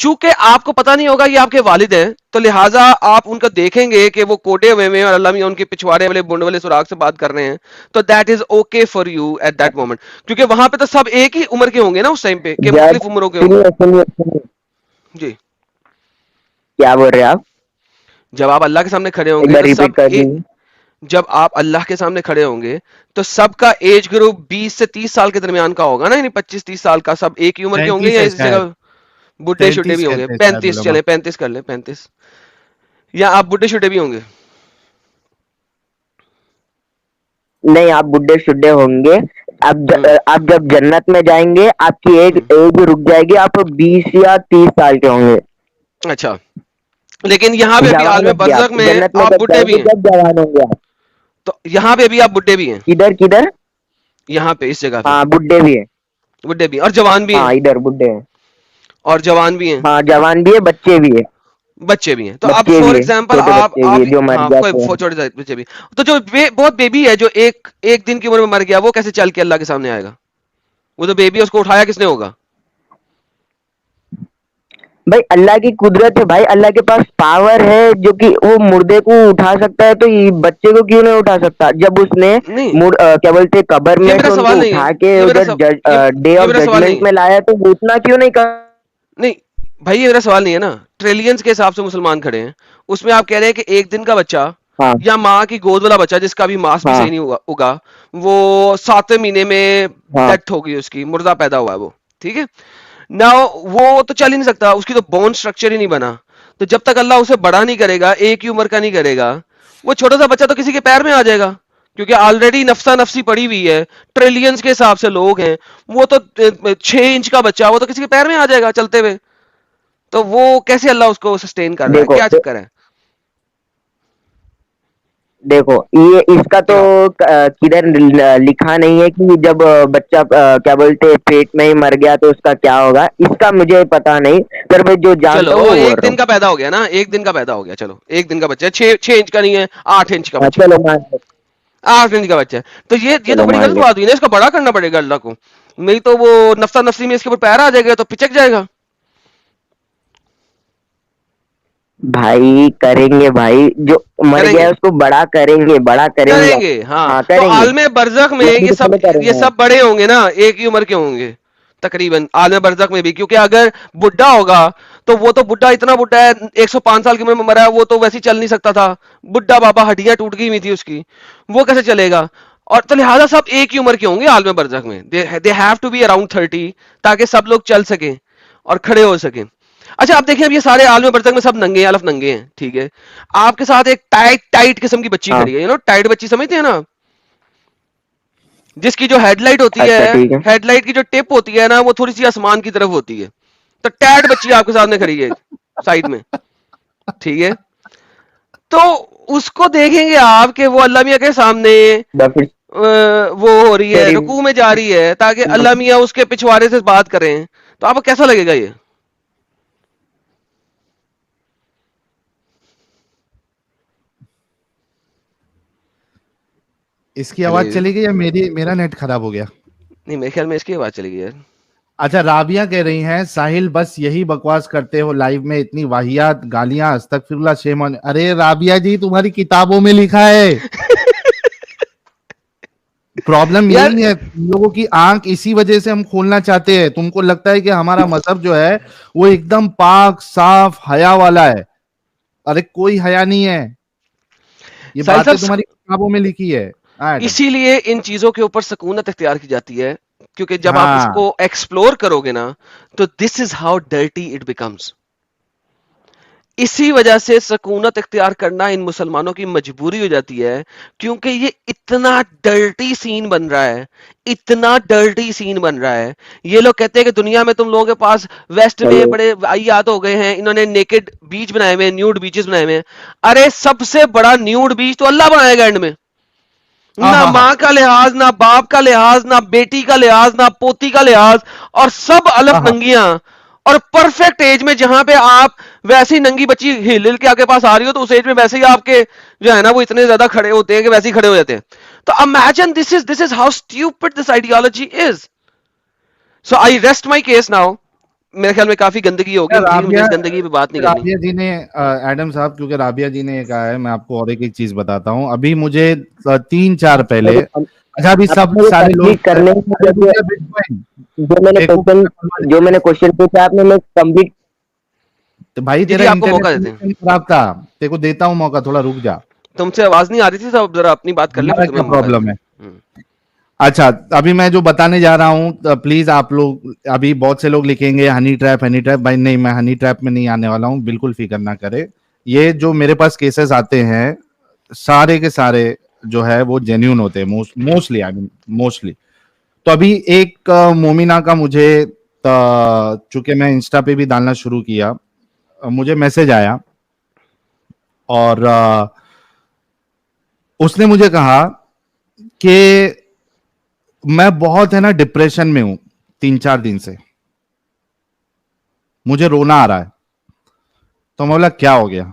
چونکہ آپ کو پتا نہیں ہوگا یہ آپ کے والد ہیں تو لہٰذا آپ ان کو دیکھیں گے کہ وہ کوٹے ہوئے میں اور اللہ میاں ان کے پچھواڑے والے بونڈ والے سراغ سے بات کر رہے ہیں تو that is okay for you at that moment, کیونکہ وہاں پہ تو سب ایک ہی عمر کے ہوں گے نا اس ٹائم پہ, کہ جب مختلف عمروں کے ہوں گے. سنیے جی, کیا بول رہے ہیں آپ, جب آپ اللہ کے سامنے کھڑے ہوں ایک گے بار تو ریپیٹ کر دیجیے. جب آپ اللہ کے سامنے کھڑے ہوں گے تو سب کا ایج گروپ 20 سے 30 سال کے درمیان کا ہوگا نا, یعنی 25-30 سال کا, سب ایک ہی عمر کے ہوں گے 35 یا ہے اس جگہ شاید, بڈھے شڈے 33 بھی ہوں گے, کہتے ہیں شاید 35 علماء. چلے 35 کر لیں 35, یا آپ بڈھے شڈے بھی ہوں گے. نہیں, آپ بڈھے شڈھے ہوں گے. آپ جب جنت میں جائیں گے آپ کی ایج رک جائے گی, آپ 20 یا 30 سال کے ہوں گے. اچھا, لیکن یہاں پہ بھی جوان عالم ہوں گے برزخ آپ میں جنت آپ جب بڈھے جائیں بھی گے, ہیں, جب جوان ہوں گے آپ. تو یہاں پہ بھی آپ بڈھے بھی ہیں, کدھر یہاں پہ اس جگہ پہ ہاں بڈھے بھی ہیں, بڈھے بھی اور جوان بھی ہیں, ہاں ادھر بڈھے ہیں, اور جوان بھی ہیں, ہاں جوان بھی ہے, بچے بھی ہے, بچے بھی ہیں. تو اب بچے فار بھی ہے, ایگزامپل چھوٹے آپ بچے بھی ہے جو مر ہاں کوئی جاتے ہیں. چھوٹے سے بچے بھی, تو جو بہت بیبی ہے جو ایک دن کی عمر میں مر گیا, وہ کیسے چل کے اللہ کے سامنے آئے گا؟ وہ تو بیبی, اس کو اٹھایا کس نے ہوگا؟ بھائی اللہ کی قدرت ہے بھائی, اللہ کے پاس پاور ہے جو کہ وہ مردے کو اٹھا سکتا ہے, تو یہ بچے کو کیوں نہیں اٹھا سکتا؟ جب اس نے نہیں, کیا بولتے قبر یہ میں میرا سے ان سوال کو نہیں ہے, اٹھا کے یہ میرا ادھر ڈے یہ آف میرا سوال نہیں ججمنٹ ہے. میں لایا, تو وہ اتنا کیوں نہیں کر؟ نہیں بھائی, یہ میرا سوال نہیں ہے نا. ٹریلینز کے حساب سے مسلمان کھڑے ہیں, اس میں آپ کہہ رہے ہیں کہ ایک دن کا بچہ ہاں یا ماں کی گود والا بچہ جس کا بھی ماس بھی ہاں صحیح نہیں ہوگا, وہ 7ویں مہینے میں ہاں ڈیتھ ہوگی, اس کی مردہ پیدا ہوا ہے وہ, ٹھیک ہے نا, وہ تو چل ہی نہیں سکتا, اس کی تو بون سٹرکچر ہی نہیں بنا. تو جب تک اللہ اسے بڑا نہیں کرے گا, ایک ہی عمر کا نہیں کرے گا, وہ چھوٹا سا بچہ تو کسی کے پیر میں آ جائے گا, کیونکہ آلریڈی نفسا نفسی پڑی ہوئی ہے. ٹریلینز کے حساب سے لوگ ہیں, وہ تو 6 انچ کا بچہ, وہ تو کسی کے پیر میں آ جائے گا چلتے ہوئے. تو وہ کیسے اللہ اس کو سسٹین کر رہا ہے, کیا چکر ہے؟ دیکھو یہ اس کا تو ہاں کدھر لکھا نہیں ہے کہ جب بچہ کیا بولتے پیٹ میں ہی مر گیا تو اس کا کیا ہوگا, اس کا مجھے پتا نہیں, پر میں جو جانتا چلو ہوں وہ بول ایک رہا دن کا پیدا ہو گیا نا, ایک دن کا پیدا ہو گیا, چلو ایک دن کا بچہ ہے, 6 انچ کا نہیں ہے, 8 انچ کا ہوں. بچہ ہے, چلو مان لے, 8 انچ کا بچہ ہے, تو یہ تو چلو بڑی مان غلط لے. بات ہوئی نا, اس کو بڑا کرنا پڑے گا اللہ کو, نہیں تو وہ نفسا نفسی میں اس کے اوپر پیر آ جائے گا تو پچک جائے گا. بھائی کریں گے بھائی, جو مر کریں گیا گے, ہے اس کو بڑا کریں گے, بڑا کریں گے. ہاں. ہاں تو کریں گے, عالم برزخ میں ابھی تو پہلے کریں یہ گے. سب بڑے ہوں گے نا, ایک ہی عمر کے ہوں گے تقریباً عالم برزخ میں بھی, کیونکہ اگر بڈھا ہوگا تو وہ تو بڈھا اتنا بڈھا ہے, 105 سال کی عمر میں مرا ہے, وہ تو ویسے چل نہیں سکتا تھا, بڈھا بابا ہڈیاں ٹوٹ گئی ہوئی تھی اس کی, وہ کیسے چلے گا؟ اور تو لہٰذا سب ایک ہی عمر کے ہوں گے عالم برزخ میں, they have to be around 30, تاکہ سب لوگ چل سکیں اور کھڑے ہو سکیں. اچھا آپ دیکھیں, اب یہ سارے عالم برزخ میں سب ننگے الف ننگے ہیں, ٹھیک ہے, آپ کے ساتھ ایک ٹائٹ قسم کی بچی ہاں کھڑی ہے, ٹائٹ بچی سمجھتے ہیں نا, جس کی جو ہیڈ لائٹ ہوتی اچھا ہے, ٹھیک ہے. ہیڈ لائٹ کی جو ٹپ ہوتی ہے نا, وہ تھوڑی سی آسمان کی طرف ہوتی ہے, تو ٹائٹ بچی آپ کے سامنے کھڑی ہے سائڈ میں, ٹھیک ہے, تو اس کو دیکھیں گے آپ کہ وہ اللہ میاں کے سامنے پھر وہ ہو رہی ہے, تیری رکوع میں جا رہی ہے, تاکہ اللہ میاں اس کے پچھواڑے سے بات کریں, تو آپ کو کیسا لگے گا یہ؟ اس کی آواز چلی گئی یا میرا نیٹ خراب ہو گیا؟ نہیں میرے خیال میں اس کی آواز چلی گئی یار. اچھا رابعہ کہہ رہی ہیں ساحل بس یہی بکواس کرتے ہو لائیو میں, اتنی واہیات گالیاں, استغفر اللہ, شیم آن. ارے رابعہ جی تمہاری کتابوں میں لکھا ہے. پرابلم یار یہی ہے, تم لوگوں کی آنکھ اسی وجہ سے ہم کھولنا چاہتے ہیں. تم کو لگتا ہے کہ ہمارا مذہب جو ہے وہ ایک دم پاک صاف حیا والا ہے. ارے کوئی حیا نہیں ہے, یہ ساحل باتیں صاحب, تمہاری کتابوں میں لکھی ہے. ایڈم اسی لیے ان چیزوں کے اوپر سکونت اختیار کی جاتی ہے, کیونکہ جب آپ اس ہاں کو ایکسپلور کرو گے نا, تو this is how dirty it becomes. اسی وجہ سے سکونت اختیار کرنا ان مسلمانوں کی مجبوری ہو جاتی ہے, کیونکہ یہ اتنا ڈرٹی سین بن رہا ہے, اتنا ڈرٹی سین بن رہا ہے. یہ لوگ کہتے ہیں کہ دنیا میں تم لوگوں کے پاس ویسٹ میں بڑے آئیات ہو گئے ہیں, انہوں نے نیکڈ بیچ بنائے ہوئے, نیوڈ بیچز بنائے ہوئے. ارے سب سے بڑا نیوڈ بیچ تو اللہ بنائے گا اینڈ میں. نہ ماں کا لحاظ, نہ باپ کا لحاظ, نہ بیٹی کا لحاظ, نہ پوتی کا لحاظ, اور سب الف ننگیاں, اور پرفیکٹ ایج میں جہاں پہ آپ ویسی ننگی بچی ہل کے آپ کے پاس آ رہی ہو, تو اس ایج میں ویسے ہی آپ کے جو ہے نا وہ اتنے زیادہ کھڑے ہوتے ہیں کہ ویسے ہی کھڑے ہو جاتے ہیں. تو imagine this is how stupid this ideology is. So I rest my case now. میرے خیال میں کافی گندگی ہوگی, ہم پلیز مجھے اس گندگی پہ بات نہیں کرنی. رابعہ جی نے ایڈم صاحب, کیونکہ رابعہ جی نے یہ کہا ہے, میں آپ کو اور ایک چیز بتاتا ہوں. ابھی مجھے 3-4 پہلے, اچھا ابھی سب سارے لوگ کرنے جو میں نے کوشچن پوچھا آپ نے, میں کمپلیٹ. تو بھائی جی تیرا جی آپ کو موقع انٹرنیٹ دیتے ہیں, خراب تھا, تیرے کو دیتا ہوں موقع, تھوڑا رک جا. تم سے آواز نہیں آ رہی تھی صاحب, ذرا اپنی بات کر لیں پھر ہمارا تمہیں کیا موقع دیتے پرابلم ہے. ہیں. اچھا ابھی میں جو بتانے جا رہا ہوں, پلیز آپ لوگ, ابھی بہت سے لوگ لکھیں گے ہنی ٹریپ ہنی ٹریپ. بھائی نہیں, میں ہنی ٹریپ میں نہیں آنے والا ہوں, بالکل فکر نہ کرے. یہ جو میرے پاس کیسز آتے ہیں سارے کے سارے جو ہے وہ جینیون ہوتے ہیں, موسٹلی. تو ابھی ایک مومنہ کا مجھے, چونکہ میں انسٹا پہ بھی ڈالنا شروع کیا, مجھے میسج آیا اور اس نے مجھے کہا کہ میں بہت ہے نا ڈپریشن میں ہوں 3-4 دن سے, مجھے رونا آ رہا ہے. تو میں بولا کیا ہو گیا؟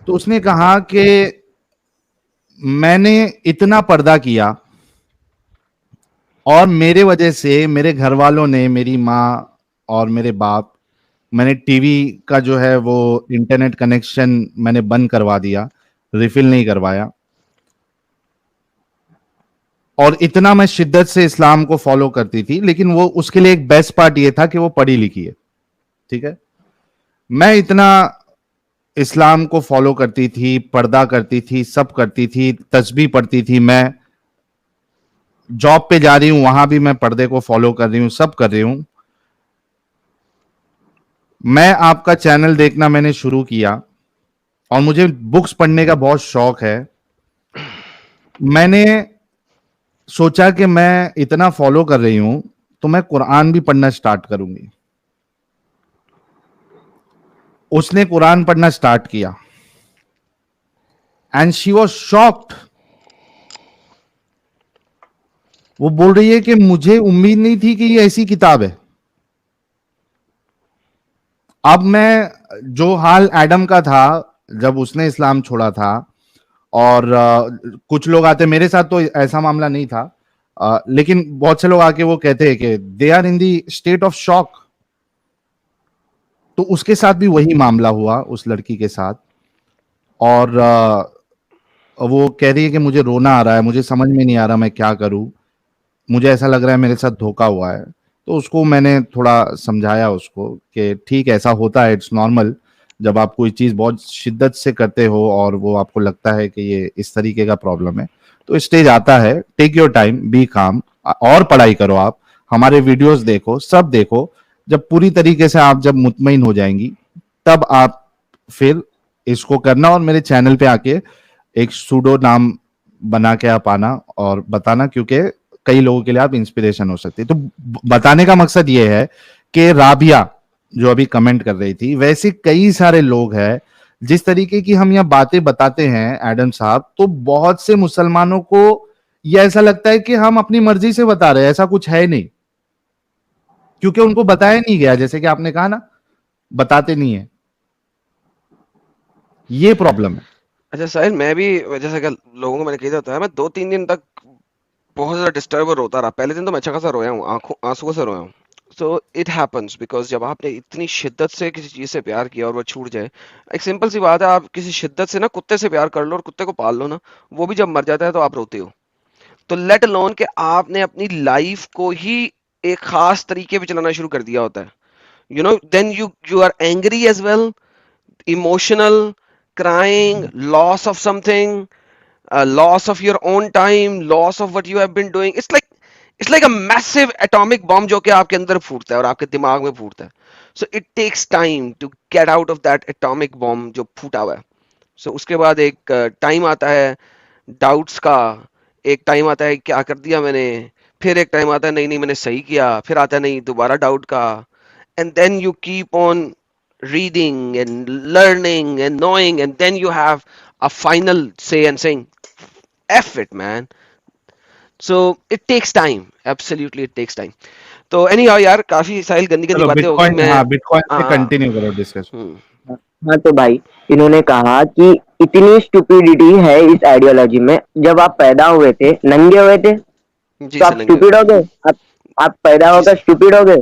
تو اس نے کہا کہ میں نے اتنا پردہ کیا اور میرے وجہ سے میرے گھر والوں نے, میری ماں اور میرے باپ, میں نے ٹی وی کا جو ہے وہ انٹرنیٹ کنیکشن میں نے بند کروا دیا, ریفل نہیں کروایا. اور اتنا میں شدت سے اسلام کو فالو کرتی تھی, لیکن وہ اس کے لیے ایک بیسٹ پارٹ یہ تھا کہ وہ پڑھی لکھی ہے, ٹھیک ہے. میں اتنا اسلام کو فالو کرتی تھی, پردہ کرتی تھی, سب کرتی تھی, تسبیح پڑھتی تھی. میں جاب پہ جا رہی ہوں, وہاں بھی میں پردے کو فالو کر رہی ہوں, سب کر رہی ہوں. میں آپ کا چینل دیکھنا میں نے شروع کیا اور مجھے بکس پڑھنے کا بہت شوق ہے. میں نے سوچا کہ میں اتنا فالو کر رہی ہوں تو میں قرآن بھی پڑھنا سٹارٹ کروں گی. اس نے قرآن پڑھنا سٹارٹ کیا اینڈ شی واز شاکڈ. وہ بول رہی ہے کہ مجھے امید نہیں تھی کہ یہ ایسی کتاب ہے. اب میں, جو حال ایڈم کا تھا جب اس نے اسلام چھوڑا تھا, اور کچھ لوگ آتے, میرے ساتھ تو ایسا معاملہ نہیں تھا, لیکن بہت سے لوگ آ کے وہ کہتے ہیں کہ they are in the state of shock. تو اس کے ساتھ بھی وہی معاملہ ہوا اس لڑکی کے ساتھ, اور وہ کہہ رہی ہے کہ مجھے رونا آ رہا ہے, مجھے سمجھ میں نہیں آ رہا میں کیا کروں, مجھے ایسا لگ رہا ہے میرے ساتھ دھوکا ہوا ہے. تو اس کو میں نے تھوڑا سمجھایا اس کو کہ ٹھیک ہے, ایسا ہوتا ہے, اٹس نارمل. جب آپ کوئی چیز بہت شدت سے کرتے ہو اور وہ آپ کو لگتا ہے کہ یہ اس طریقے کا پرابلم ہے, تو اسٹیج آتا ہے, ٹیک یور ٹائم, بی کام, اور پڑھائی کرو, آپ ہمارے ویڈیوز دیکھو, سب دیکھو. جب پوری طریقے سے آپ جب مطمئن ہو جائیں گی تب آپ پھر اس کو کرنا, اور میرے چینل پہ آ کے ایک سوڈو نام بنا کے آپ آنا اور بتانا, کیونکہ کئی لوگوں کے لیے آپ انسپریشن ہو سکتے. تو بتانے کا مقصد یہ ہے کہ رابعہ جو ابھی کمنٹ کر رہی تھی, ویسے کئی سارے لوگ ہیں جس طریقے کی ہم یہاں باتیں بتاتے ہیں ایڈم صاحب, تو بہت سے مسلمانوں کو یہ ایسا لگتا ہے کہ ہم اپنی مرضی سے بتا رہے ہیں. ایسا کچھ ہے نہیں, کیونکہ ان کو بتایا نہیں گیا, جیسے کہ آپ نے کہا نا, بتاتے نہیں ہیں, یہ پرابلم ہے. اچھا ساحل, میں بھی جیسا کہ لوگوں کو میں نے کہا ہوتا ہے, میں 2-3 دن تک بہت زیادہ ڈسٹرب روتا رہا. پہلے دن تو میں اچھا خاصا رویا ہوں, آنسو سے رویا ہوں. سو اٹ ہیپنس بیکاز جب آپ نے اتنی شدت سے کسی چیز سے پیار کیا اور وہ چھوٹ جائے, ایک سمپل سی بات ہے, آپ کسی شدت سے نا کتے سے پیار کر لو اور کتے کو پال لو نا, وہ بھی جب مر جاتا ہے تو آپ روتے ہو. تو لیٹ الون کہ آپ نے اپنی لائف کو ہی ایک خاص طریقے پہ چلانا شروع کر دیا ہوتا ہے, you know, then you are angry as well, emotional, crying, loss of something, loss of your own time, loss of what you have been doing. It's like a massive atomic bomb جو کہ آپ کے اندر پھوٹتا ہے اور آپ کے دماغ میں پھوٹتا ہے. So it takes time to get out of that atomic bomb جو پھوٹا ہوا ہے. So اس کے بعد ایک ٹائم آتا ہے ڈاؤٹس کا, ایک ٹائم آتا ہے کیا کر دیا میں نے, پھر ایک ٹائم آتا ہے نہیں نہیں میں نے صحیح کیا, پھر آتا ہے نہیں دوبارہ ڈاؤٹ کا, and then you keep on reading and learning and knowing, and then you have a final say and saying F it man. So it takes time, absolutely it takes time. تو anyhow یار کافی ساحل گندی گندی باتیں ہو گئی. میں but coin سے continue کرو discuss. ہاں تو بھائی انہوں نے کہا کہ اتنی اسٹوپیڈیٹی ہے اس آئیڈیالوجی میں. جب آپ پیدا ہوئے تھے ننگے ہوئے تھے جی تو آپ اسٹوپیڈ ہو گئے, آپ پیدا ہو کر اسٹوپیڈ ہو گئے.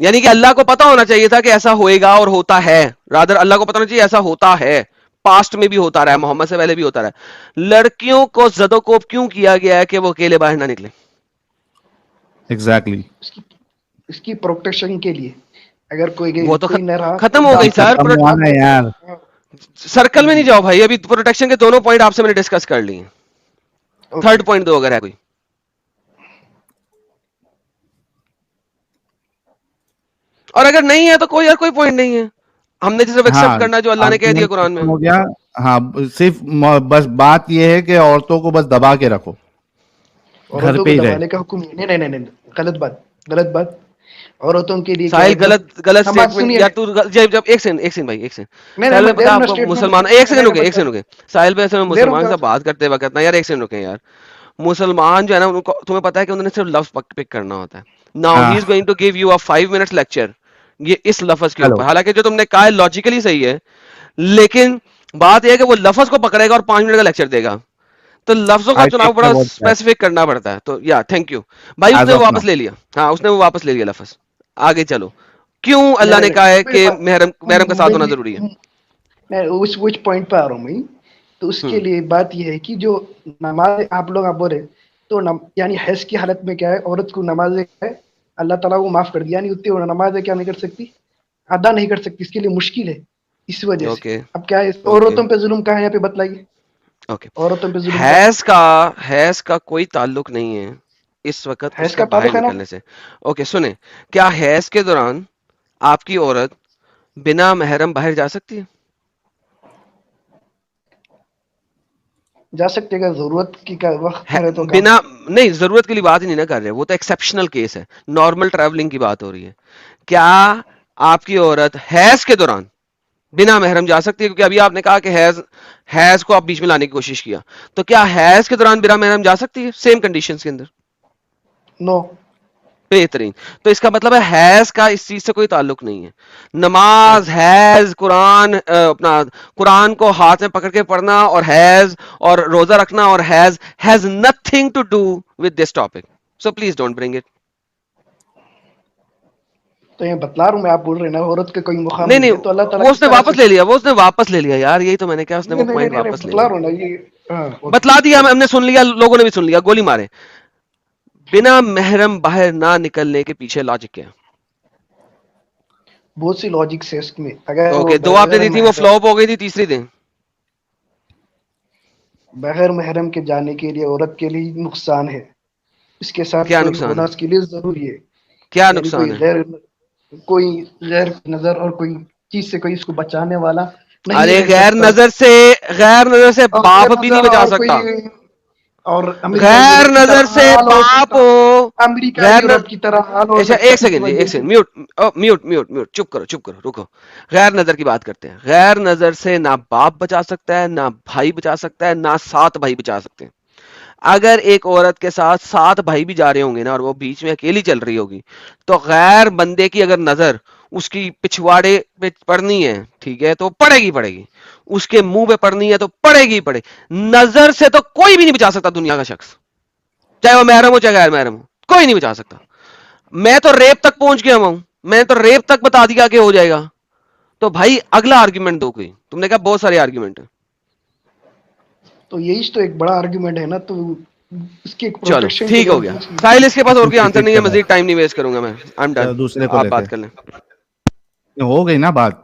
یعنی کہ اللہ کو پتا ہونا چاہیے تھا کہ ایسا ہوئے گا اور ہوتا ہے. رادر اللہ کو پتا ہونا چاہیے ایسا ہوتا ہے, پاسٹ میں بھی ہوتا رہا ہے, محمد سے پہلے بھی ہوتا رہا ہے. لڑکیوں کو زد و کوب کیوں کیا گیا ہے کہ وہ اکیلے باہر نہ نکلیں؟ ایگزیکٹلی. اس کی پروٹیکشن کے لیے. اگر وہ تو کوئی نہ رہا ختم ہو گئی سر. ختم ہوا نا یار. سرکل میں نہیں جاؤ بھائی, ابھی پروٹیکشن کے دونوں پوائنٹ آپ سے میں نے ڈسکس کر لیے. تھرڈ پوائنٹ دو اگر ہے کوئی. اور اگر نہیں ہے تو کوئی اور کوئی پوائنٹ نہیں ہے, ہم نے صرف ایکسپٹ کرنا جو اللہ نے کہہ دیا قرآن میں. ہو گیا. ہاں صرف بس بات یہ ہے کہ عورتوں کو بس دبا کے رکھو, گھر پہ ہی رہے. دبانے کا حکم نہیں, غلط بات. عورتوں کے لیے ساحل غلط اسٹیٹمنٹ سنیے. یا تو جب ایک سیکنڈ بھائی, ایک سیکنڈ. ساحل بھائی پتا آپ کو مسلمان, ایک سیکنڈ رکے. ساحل بھائی ایسے مسلمان سے بات کرتے وقت نا یار, ایک سیکنڈ رکے یار. مسلمان جو ہے نا ان کو تمہیں پتا ہے کہ انہوں نے صرف لفظ پک کرنا ہوتا ہے. Now he is going to give you a 5 minutes lecture یہ اس لفظ کے اوپر. حالانکہ جو تم نے کہا ہے لاجیکلی صحیح ہے, لیکن بات یہ ہے کہ وہ لفظ کو پکڑے گا اور 5 منٹ کا لیکچر دے گا, تو لفظوں کا چناؤ بڑا اسپیسیفک کرنا پڑتا ہے. تو یا تھینک یو بھائی, اس نے وہ واپس لے لیا. ہاں اس نے وہ واپس لے لیا لفظ. آگے چلو. کیوں اللہ نے کہا ہے کہ محرم کا ساتھ ہونا ضروری ہے؟ میں اس پوائنٹ پہ آ رہا ہوں میں. تو اس کے لیے بات یہ ہے کہ جو نماز آپ لوگ بول رہے تو یعنی حیض کی حالت میں کیا ہے, عورت کو نماز اللہ تعالیٰ کو معاف کر دیا, یعنی اتنی نماز کیا نہیں کر سکتی, ادا نہیں کر سکتی, اس کے لیے مشکل ہے. اس وجہ سے اب کیا ہے, عورتوں پہ ظلم کہاں ہے یہاں پہ بتلائیے. عورتوں پہ ظلم حیض کا کوئی تعلق نہیں ہے اس وقت اس کا تعلق باہر ہے نا. نکلنے سے. اوکے سنیں, کیا حیض کے دوران آپ کی عورت بنا محرم باہر جا سکتی ہے؟ جا سکتے اگر ضرورت کی وقت کرے تو. بنا نہیں, ضرورت کے لیے بات ہی نہیں نہ کر رہے, وہ تو ایکسیپشنل کیس ہے, نارمل ٹریولنگ کی بات ہو رہی ہے. کیا آپ کی عورت حیض کے دوران بنا محرم جا سکتی ہے؟ کیونکہ ابھی آپ نے کہا کہ حیض کو آپ بیچ میں لانے کی کوشش کیا, تو کیا حیض کے دوران بنا محرم جا سکتی ہے سیم کنڈیشنز کے اندر؟ نو. بہترین. تو اس کا مطلب ہے حیض کا اس چیز سے کوئی تعلق نہیں ہے. نماز, حیض, قرآن, اپنا قرآن کو ہاتھ میں پکڑ کے پڑھنا اور حیض اور روزہ رکھنا اور حیض has nothing to do with this topic. So please don't bring it. تو یہ بتلا رہا ہوں میں, آپ بول رہے ہیں نا عورت کے کوئی مقام نہیں تو اللہ تعالیٰ وہ اس نے واپس لے لیا, وہ اس نے واپس لے لیا یار, یہی تو میں نے کہا, اس نے وہ پوائنٹ واپس لے لیا. بتلا دیا, ہم نے سن لیا, لوگوں نے بھی سن لیا, گولی مارے. بنا محرم باہر نہ نکلنے کے پیچھے لاجک کیا؟ بہت سی لاجکس ہے اس میں. اگر اوکے, دو آپ نے دی تھی وہ فلوپ ہو گئی تھی, تیسری دیں. بغیر محرم کے جانے کے لیے عورت کے لیے نقصان ہے, اس کے ساتھ کیا کوئی نقصان ہونا ہے؟ اس کے لیے ضروری ہے. کیا نقصان ہے؟ کوئی غیر نظر اور کوئی چیز سے کوئی اس کو بچانے والا نہیں. ارے غیر نظر سے باپ بھی نہیں بچا سکتا. اور غیر نظر سے باپ ہو, امریکہ غیر یورپ کی طرح حال ہو اچھا سکتا ہے. ایک سیکنڈ میوٹ چپ کرو رکو. غیر نظر کی بات کرتے ہیں. غیر نظر سے نہ باپ بچا سکتا ہے, نہ بھائی بچا سکتا ہے, نہ 7 بھائی بچا سکتے ہیں. اگر ایک عورت کے ساتھ 7 بھائی بھی جا رہے ہوں گے نا, اور وہ بیچ میں اکیلی چل رہی ہوگی, تو غیر بندے کی اگر نظر اس کی پچھواڑے پہ پڑنی ہے, ٹھیک ہے, تو پڑے گی. اس کے منہ پہ پڑنی ہے تو پڑے گی. نظر سے تو کوئی بھی نہیں بچا سکتا دنیا کا شخص, چاہے وہ محرم ہو چاہے غیر محرم ہو, کوئی نہیں بچا سکتا. میں تو ریپ تک پہنچ گیا ہوں, میں تو ریپ تک بتا دیا کہ ہو جائے گا. تو بھائی اگلا آرگیومنٹ دو کوئی, تم نے کہا بہت سارے آرگیومنٹ ہیں. تو یہی تو ایک بڑا آرگیومنٹ ہے نا. تو اس کی چلو ٹھیک ہو گیا. ساحل اس کے پاس اور کوئی آنسر نہیں ہے, مزید ٹائم نہیں ویسٹ کروں گا میں. I'm done. دوسرے کو آپ لیتے بات کر لیں. ہو گئی نا بات,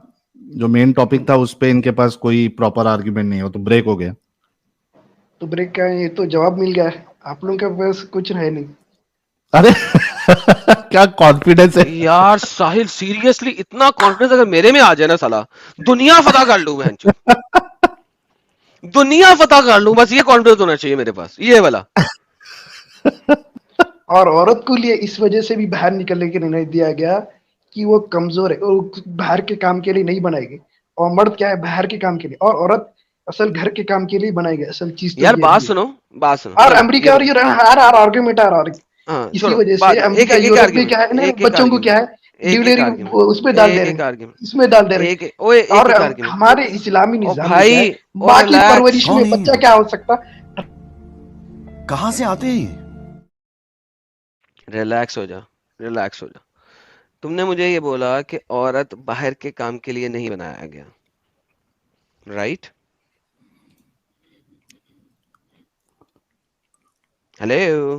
جو مین ٹاپک تھا اس پہ ان کے پاس کوئی پراپر آرگیومنٹ نہیں ہو, تو بریک ہو گیا. تو بریک کا یہ تو جواب مل گیا ہے, آپ لوگوں کے پاس کچھ ہے نہیں. ارے کیا کانفیڈنس ہے یار ساحل, سیریسلی اتنا کانفیڈنس اگر میرے میں آ جائے نا سالا, دنیا فتح کر لوں میں, دنیا فتح کر لوں, بس یہ کانفیڈنس ہونا چاہیے میرے پاس, یہ والا. اور عورت کو لیے اس وجہ سے بھی باہر نکلنے کے لیے نہیں دیا گیا کہ وہ کمزور ہے, وہ باہر کے کام کے لیے نہیں بنائے گی. اور مرد کیا ہے باہر کے کام کے لیے, اور عورت اصل گھر کے کام کے لیے بنائی گئی. اصل چیز تو یار یہ بات سنو اور امریکہ اور یہ ہر آرگومنٹ اسی وجہ سے امریکہ یورپ میں کیا ہے نا, بچوں کو کیا ہے ڈیلیوری اس میں ڈال دے رہے ہیں, اس میں ڈال دے رہے ہیں. اور ہمارے اسلامی نظام میں کیا ہے, ماں کی پرورش میں بچہ کیا ہو سکتا, کہاں سے آتے ہیں؟ ریلیکس ہو جا. تم نے مجھے یہ بولا کہ عورت باہر کے کام کے لیے نہیں بنایا گیا، رائٹ؟ ہیلو،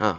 ہاں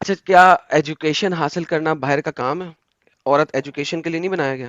اچھا کیا ایجوکیشن حاصل کرنا باہر کا کام ہے؟ عورت ایجوکیشن کے لیے نہیں بنایا گیا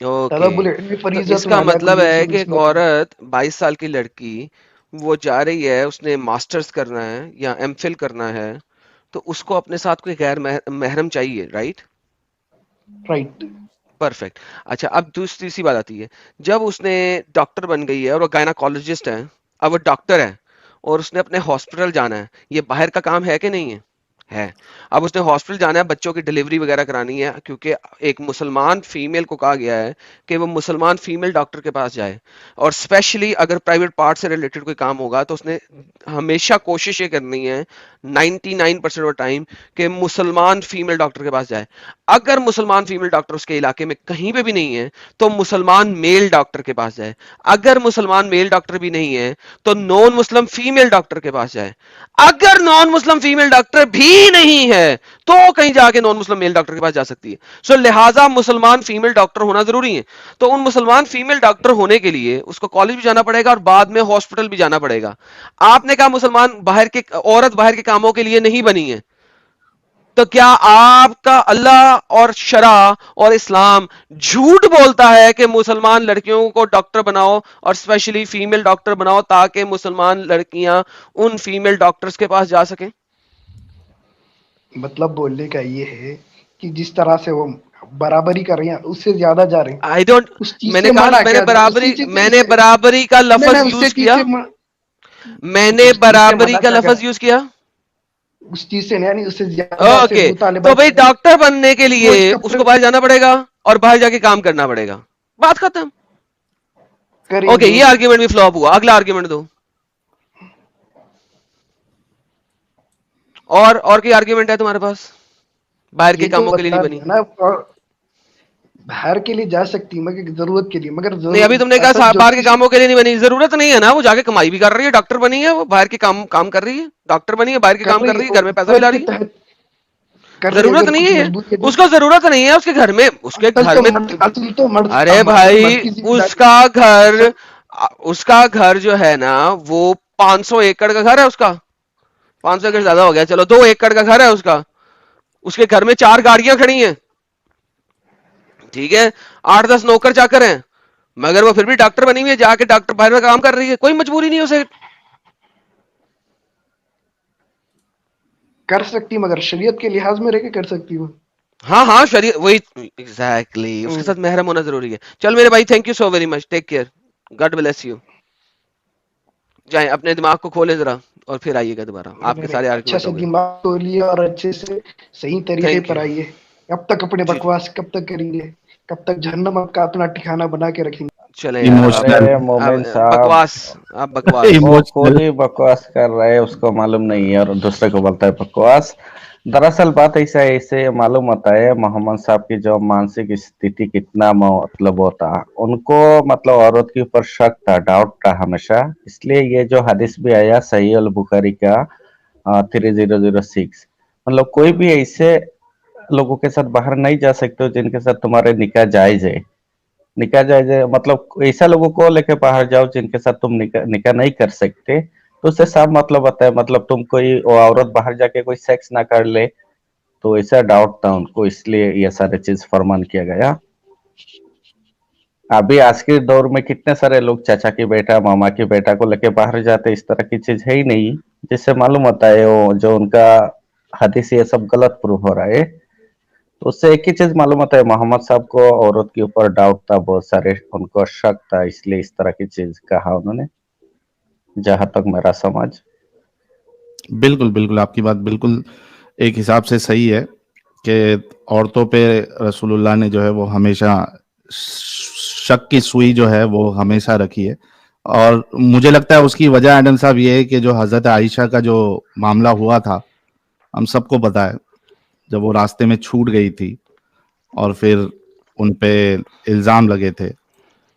اوکے، طلب العلم تو فریضہ اس کا علی مطلب کل ہے کہ ایک مسلم عورت 22 سال کی لڑکی وہ جا رہی ہے، اس نے ماسٹرز کرنا ہے یا ایم فل کرنا ہے، تو اس کو اپنے ساتھ کوئی غیر محرم چاہیے، رائٹ؟ Right perfect. اچھا اب دوسری سی بات آتی ہے، جب اس نے ڈاکٹر بن گئی ہے اور وہ گائناکالوجسٹ ہے، اب وہ ڈاکٹر ہے اور اس نے اپنے ہاسپٹل جانا ہے، یہ باہر کا کام ہے کہ نہیں ہے؟ اب اس نے ہاسپٹل جانا ہے، بچوں کی ڈلیوری وغیرہ کرانی ہے، کیونکہ ایک مسلمان فیمیل کو کہا گیا ہے کہ وہ مسلمان فیمیل ڈاکٹر کے پاس جائے، اور اسپیشلی اگر پرائیویٹ پارٹ سے ریلیٹڈ کوئی کام ہوگا تو اس نے ہمیشہ کوشش یہ کرنی ہے 99% آف ٹائم کہ مسلمان فیمیل ڈاکٹر کے پاس جائے. اگر مسلمان فیمیل ڈاکٹر اس کے علاقے میں کہیں پہ بھی نہیں ہے تو مسلمان میل ڈاکٹر کے پاس جائے. اگر مسلمان میل ڈاکٹر بھی نہیں ہے تو نان مسلم فیمیل ڈاکٹر کے پاس جائے. اگر نان مسلم فیمیل ڈاکٹر بھی نہیں ہے تو کہیں جا کے نان مسلم میل ڈاکٹر کے پاس جا سکتی ہے. سو لہٰذا مسلمان فیمیل ڈاکٹر ہونا ضروری ہے. تو ان مسلمان فیمیل ڈاکٹر ہونے کے لیے اس کو کالج بھی جانا پڑے گا اور بعد میں ہاسپٹل بھی جانا پڑے گا. آپ نے کہا مسلمان باہر کے عورت باہر کے کاموں کے لیے نہیں بنی ہے، تو کیا آپ کا اللہ اور شرع اور اسلام جھوٹ بولتا ہے کہ مسلمان لڑکیوں کو ڈاکٹر بناؤ اور اسپیشلی فیمیل ڈاکٹر بناؤ تاکہ مسلمان لڑکیاں ان فیمیل ڈاکٹرز کے پاس جا سکیں؟ مطلب بولنے کا یہ ہے کہ جس طرح سے وہ برابری کر رہی ہیں اس سے زیادہ جا رہے ہیں آئی ڈونٹ، اس چیز میں نے سے کہا منع میں نے کیا جائے اس برابری، چیز میں سے نے برابری کا نہیں لفظ نہیں اس سے یوز چیز کیا، سے میں نے اس چیز سے برابری منع کا کیا گیا لفظ یوز کیا. اس چیز سے نہیں اس سے زیادہ سے اوکے، مطالبہ تو بھائی کیا ڈاکٹر بننے کے وہ لیے اس اس کو کپڑے باہر جانا پڑے گا اور باہر جا کے کام کرنا پڑے گا، بات ختم. کریں اوکے، گے یہ آرگیومنٹ بھی فلاپ ہوا. اگلا آرگیومنٹ دو. اور کوئی آرگیومنٹ ہے تمہارے پاس باہر کے یہ تو کاموں کے لیے بتا نہیں بنی؟ دیا نا اور باہر کے لیے جا سکتی مگر ضرورت کے لیے مگر نہیں ابھی تم نے اصل کہا جو باہر کے چیز کاموں کے لیے نہیں بنی، ضرورت نہیں ہے نا، وہ جا کے کمائی بھی کر رہی ہے، ڈاکٹر بنی ہے، وہ باہر کے کام کر رہی ہے، ڈاکٹر بنی ہے باہر کے کام کر رہی ہے، گھر میں پیسہ بھی لا ضرورت کے رہی ہے. تحت کر رہی ہے ضرورت اگر نہیں کچھ ہے، مجبوری ہے اس کو ضرورت نہیں ہے، اس کے گھر میں، اس کے گھر میں. ارے بھائی اس کا گھر، اس کا گھر جو ہے نا وہ 500 ایکڑ کا گھر ہے، اس کا 500 ایکڑ زیادہ ہو گیا، چلو 2 ایکڑ کا گھر ہے اس کا، اس کے گھر میں 4 گاڑیاں کھڑی ہیں، ٹھیک ہے، 8-10 نوکر چاکر ہیں، مگر وہ پھر بھی ڈاکٹر بنی ہوئی ہے، جا کے ڈاکٹر باہر میں کام کر رہی ہے، کوئی مجبوری نہیں اسے. کر سکتی مگر شریعت کے لحاظ میں رہ کے کر سکتی ہوں ہاں ہاں شریعت وہی ایگزیکٹلی، اس کے ساتھ محرم ہونا ضروری ہے. چل میرے بھائی، thank you so very much, take care, God bless you. جائیں اپنے دماغ کو کھولیں ذرا اور پھر آئیے گا دوبارہ، آپ کے سارے اچھا آرگیومنٹ سے ہو گئے. دماغ کو لیے اور اچھے سے صحیح طریقے تھینک پر یو. آئیے. کب تک اپنے جی جی بکواس کب تک کریں گے؟ کب تک جہنم کا اپنا ٹھکانہ بنا کے رکھیں گے؟ چلیں یار، ایموشنل ارے مومن صاحب بکواس، آپ بکواس. وہ ایموشنل. خود ہی بکواس کر رہے اس کو معلوم نہیں ہے اور دوسرے کو بولتا ہے بکواس. دراصل بات ایسا ہے، اسے معلوم ہوتا ہے محمد صاحب کی جو مانسک استھتی کتنا مطلب ہوتا، ان کو مطلب عورت کے اوپر شک تھا، ڈاؤٹ تھا ہمیشہ. اس لیے یہ جو حدیث بھی آیا صحیح البخاری کا 3006، مطلب کوئی بھی ایسے لوگوں کے ساتھ باہر نہیں جا سکتے جن کے ساتھ تمہارے نکاح جائز ہے. نکاح جائز ہے مطلب ایسا لوگوں کو لے کے باہر جاؤ جن کے ساتھ تم نکاح نہیں کر سکتے. تو اس سے صاف مطلب ہوتا ہے، مطلب تم کوئی عورت باہر جا کے کوئی سیکس نہ کر لے، تو ایسا ڈاؤٹ تھا ان کو، اس لیے یہ سارے چیز فرمان کیا گیا. ابھی آج کے دور میں کتنے سارے لوگ چاچا کی بیٹا ماما کی بیٹا کو لے کے باہر جاتے، اس طرح کی چیز ہے ہی نہیں، جس سے معلوم ہوتا ہے وہ جو ان کا حدیث یہ سب غلط پروف ہو رہا ہے. تو اس سے ایک ہی چیز معلوم ہوتا ہے محمد صاحب کو عورت کے اوپر ڈاؤٹ تھا، بہت سارے ان کو شک تھا، اس لیے اس طرح کی چیز کہا انہوں نے، جہاں تک میرا سمجھ. بالکل بالکل آپ کی بات بالکل ایک حساب سے صحیح ہے کہ عورتوں پہ رسول اللہ نے جو ہے وہ ہمیشہ شک کی سوئی جو ہے وہ ہمیشہ رکھی ہے. اور مجھے لگتا ہے اس کی وجہ ایڈم صاحب یہ ہے کہ جو حضرت عائشہ کا جو معاملہ ہوا تھا ہم سب کو پتا ہے، جب وہ راستے میں چھوٹ گئی تھی اور پھر ان پہ الزام لگے تھے،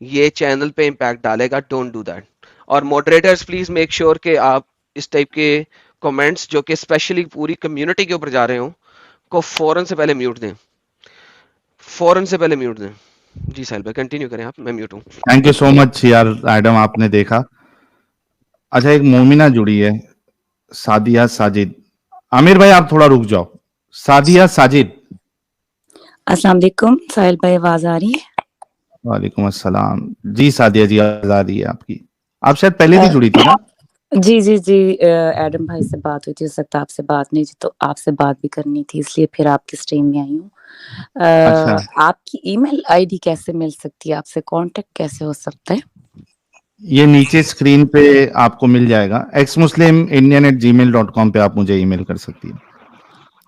یہ چینل پہ امپیکٹ ڈالے گا. Don't do that. اور ماڈریٹرز پلیز میک شیور کہ آپ اس ٹائپ کے کمنٹس جو کہ اسپیشلی پوری کمیونٹی کے اوپر جا رہے ہوں کو فوراً سے پہلے میوٹ دیں. فوراً سے پہلے میوٹ دیں. جی ساحل بھائی کنٹینیو کریں آپ. میں میوٹ ہوں. تھینک یو سو مچ یار ایڈم, آپ نے دیکھا. اچھا ایک مومنہ جڑی ہے, سعدیہ ساجد. عامر بھائی آپ تھوڑا رک جاؤ. سعدیہ ساجد. السلام علیکم ساحل بھائی, آواز آ رہی ہے؟ وعلیکم السلام. جی سعدیہ جی آواز آ رہی ہے آپ کی. آپ شاید پہلے بھی جڑی تھی نا؟ جی جی جی, ایڈم بھائی سے بات ہوئی تھی, ہو سکتا ہے آپ سے بات نہیں تھی, تو آپ سے بات بھی کرنی تھی, اس لیے پھر آپ کی اسٹریم میں آئی ہوں. اچھا آپ کی ای میل آئی ڈی کیسے مل سکتی ہے, آپ سے کانٹیکٹ کیسے ہو سکتا ہے؟ یہ نیچے اسکرین پہ آپ کو مل جائے گا. exmuslimindian@gmail.com پہ آپ مجھے ای میل کر سکتی ہیں.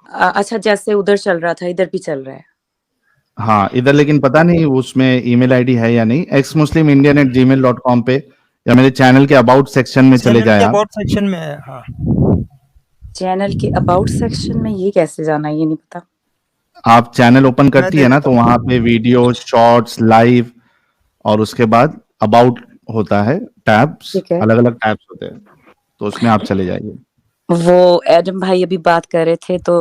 اچھا, جیسے ادھر چل رہا تھا ادھر بھی چل رہا ہے. ہاں ادھر, لیکن پتا نہیں اس میں ای میل آئی ڈی ہے یا نہیں. exmuslimindian@gmail.com پہ یا میرے چینل کے اباؤٹ سیکشن میں چلے جائیں آپ. اباؤٹ سیکشن میں ہے. ہاں چینل کے اباؤٹ سیکشن میں یہ کیسے جانا ہے, یہ نہیں پتا. آپ چینل اوپن میں کرتی ہے نا, دیکھتا تو ہوں. وہاں پہ ویڈیو, شارٹس, لائیو, اور اس کے بعد اباؤٹ ہوتا ہے, ٹیبس, ٹھیک ہے. الگ الگ ٹیبس ہوتے ہیں, تو اس میں آپ چلے جائیے. وہ ایڈم بھائی ابھی بات کر رہے تھے تو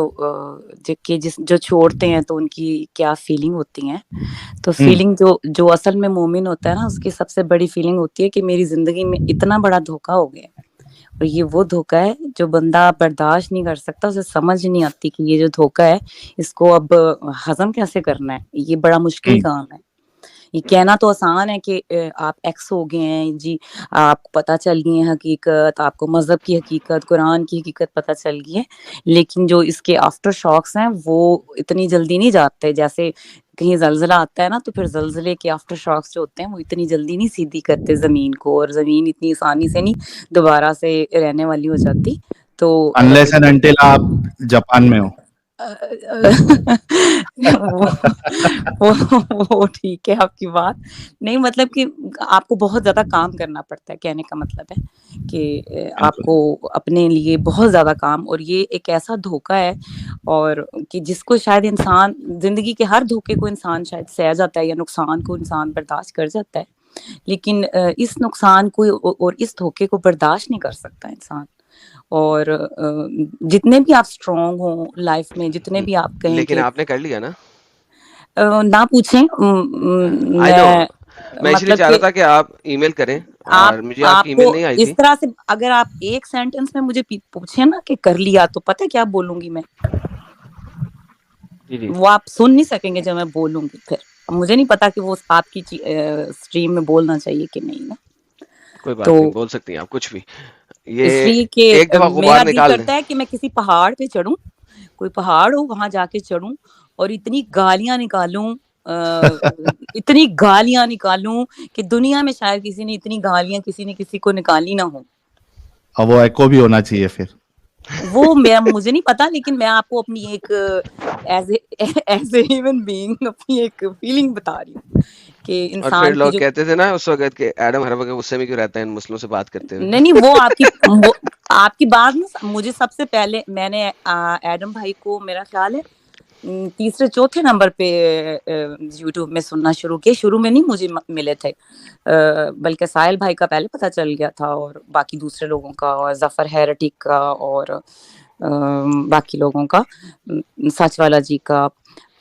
جو چھوڑتے ہیں تو ان کی کیا فیلنگ ہوتی ہیں. تو فیلنگ جو اصل میں مومن ہوتا ہے نا, اس کی سب سے بڑی فیلنگ ہوتی ہے کہ میری زندگی میں اتنا بڑا دھوکا ہو گیا. اور یہ وہ دھوکا ہے جو بندہ برداشت نہیں کر سکتا, اسے سمجھ نہیں آتی کہ یہ جو دھوکا ہے اس کو اب ہضم کیسے کرنا ہے. یہ بڑا مشکل کام ہے. یہ کہنا تو آسان ہے کہ آپ ایکس ہو گئے ہیں جی, آپ کو پتہ چل گئی ہے حقیقت, آپ کو مذہب کی حقیقت, قرآن کی حقیقت پتہ چل گئی ہے, لیکن جو اس کے آفٹر شاکس ہیں وہ اتنی جلدی نہیں جاتے. جیسے کہیں زلزلہ آتا ہے نا, تو پھر زلزلے کے آفٹر شاکس جو ہوتے ہیں وہ اتنی جلدی نہیں سیدھی کرتے زمین کو, اور زمین اتنی آسانی سے نہیں دوبارہ سے رہنے والی ہو جاتی. تو انلیس اینڈ انٹل آپ جاپان میں ہو. وہ ٹھیک ہے آپ کی بات, نہیں مطلب کہ آپ کو بہت زیادہ کام کرنا پڑتا ہے, کہنے کا مطلب ہے کہ آپ کو اپنے لیے بہت زیادہ کام. اور یہ ایک ایسا دھوکا ہے اور کہ جس کو شاید انسان زندگی کے ہر دھوکے کو انسان شاید سہ جاتا ہے, یا نقصان کو انسان برداشت کر جاتا ہے, لیکن اس نقصان کو اور اس دھوکے کو برداشت نہیں کر سکتا انسان. اور جتنے بھی آپ اسٹرانگ ہوں لائف میں, جتنے بھی آپ کہیں لیکن کہ آپ نے کر لیا نا. نہ پوچھیں, آئی نو, میں میں اس لیے مطلب چاہ رہا کہ تھا کہ آپ ای میل کریں, آپ اور مجھے آپ کی ای کو میل نہیں آئی اس تھی. طرح سے اگر آپ ایک سینٹنس میں مجھے پوچھیں نا کہ کر لیا, تو پتہ کیا بولوں گی میں, جی وہ آپ سن نہیں سکیں گے جب میں بولوں گی. پھر مجھے نہیں پتا کہ وہ آپ کی اسٹریم میں بولنا چاہیے کہ نہیں نا. کوئی تو بات نہیں, بول سکتی ہیں آپ کچھ بھی. اس یہ لیے کہ ایک دفعہ غبار میرا دل نکال دیں. کرتا ہے کہ میں کسی پہاڑ پہ چڑھوں, کوئی پہاڑ ہو وہاں جا کے چڑھوں اور اتنی گالیاں نکالوں, اتنی گالیاں نکالوں کہ دنیا میں شاید کسی نے اتنی گالیاں کسی نے کسی کو نکالی نہ ہو. اب وہ ایکو بھی ہونا چاہیے پھر. وہ مجھے نہیں پتا, لیکن میں آپ کو اپنی ایک ایز اے ہیومن بینگ اپنی ایک فیلنگ بتا رہی ہوں کہ اور پھر انسان کی لوگ جو کہتے تھے نا اس وقت کہ ایڈم ہر وقت غصے میں کیوں رہتا ہے ان مسئلوں سے بات کرتے ہوئے. نہیں وہ آپ کی بات نا, مجھے سب سے پہلے میں نے ایڈم بھائی کو میرا خیال ہے تیسرے چوتھے نمبر پہ یوٹیوب میں سننا شروع کیا. شروع میں نہیں مجھے ملے تھے, بلکہ ساحل بھائی کا پہلے پتہ چل گیا تھا, اور باقی دوسرے لوگوں کا, اور ظفر ہیرٹک کا, اور باقی لوگوں کا, سچ والا جی کا.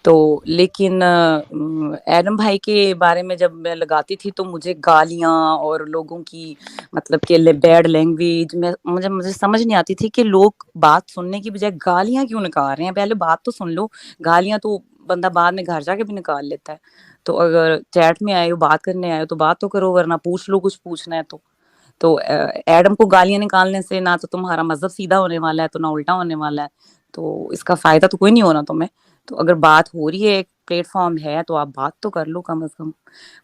تو لیکن ایڈم بھائی کے بارے میں جب میں لگاتی تھی تو مجھے گالیاں اور لوگوں کی مطلب کہ بیڈ لینگویج میں مجھے سمجھ نہیں آتی تھی کہ لوگ بات سننے کی بجائے گالیاں کیوں نکال رہے ہیں. پہلے بات تو سن لو, گالیاں تو بندہ بعد میں گھر جا کے بھی نکال لیتا ہے. تو اگر چیٹ میں آئے ہو, بات کرنے آئے ہو, تو بات تو کرو, ورنہ پوچھ لو کچھ پوچھنا ہے تو ایڈم کو گالیاں نکالنے سے نہ تو تمہارا مذہب سیدھا ہونے والا ہے, تو نہ الٹا ہونے والا ہے, تو اس کا فائدہ تو کوئی نہیں ہونا تمہیں. تو اگر بات ہو رہی ہے, ایک پلیٹ فارم ہے, تو آپ بات تو کر لو کم از کم.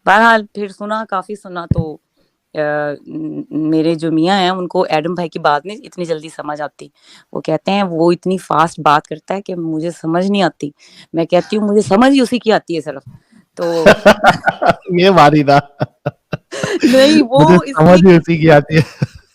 بہرحال پھر کافی سنا تو میرے جو میاں ہیں ان کو ایڈم بھائی کی بات نہیں اتنی جلدی سمجھ آتی. وہ کہتے ہیں وہ اتنی فاسٹ بات کرتا ہے کہ مجھے سمجھ نہیں آتی. میں کہتی ہوں مجھے سمجھ ہی اسی کی آتی ہے صرف. تو یہ باری تھا نہیں وہ مجھے اس سمجھ لیے ہی اسی کی آتی ہے.